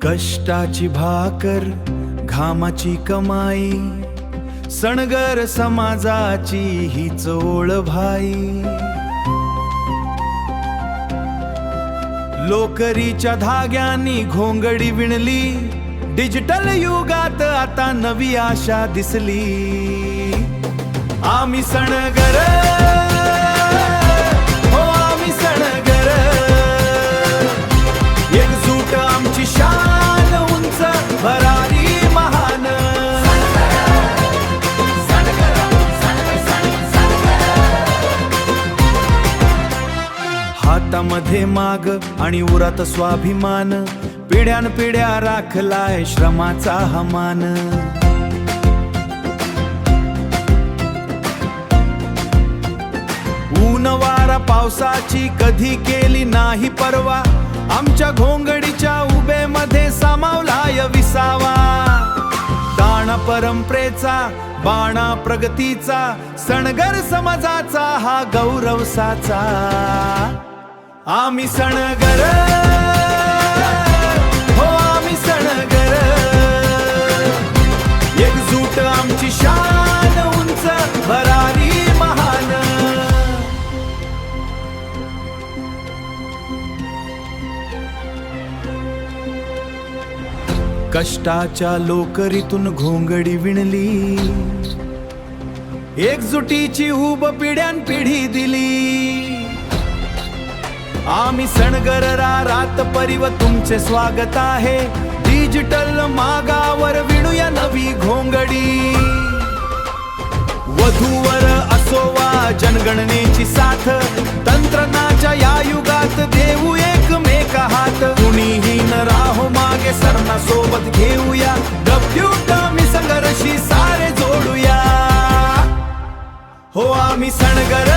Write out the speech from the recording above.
कष्टाची भाकर घामाची कमाई, सणगर समाजाची हीच ओळ भाई। लोकरीच्या धाग्यांनी घोंगडी विणली, डिजिटल युगात आता नवी आशा दिसली। आम्ही सणगर, हो आम्ही सणगर, एकजूट आमची शान उंच भरारी महान। हातामध्ये माग आणि उरात स्वाभिमान, पिढ्यान पिढ्या राखलाय श्रमाचा हा मान। ऊन वारा पावसाची कधी केली नाही पर्वा, आमच्या घोंगडीच्या उभेमध्ये सामावलाय विसावा। दाणा परंपरेचा, बाणा प्रगतीचा, सणगर समाजाचा हा गौरव साचा। आम्ही सणगर, हो आम्ही सणगर, एकजूट आमची शान उंच भरारी महान। कष्टाच्या लोकरीतून घोंगडी विणली, एकजुटीची उब पिढ्यान पिढी दिली। आम्ही सणगर रात परिव तुमचे स्वागत आहे, डिजिटल मागावर विणूया नवी घोंगडी। वधूवर असोवा जनगणनेची साथ, तंत्रज्ञानाच्या या युगात देऊ एकमेक हात। कुणीही न राहो मागे, सरना सोबत घेऊया, डब्ल्यूट आम्ही संघर्षी सारे जोडूया। हो आम्ही सणगर।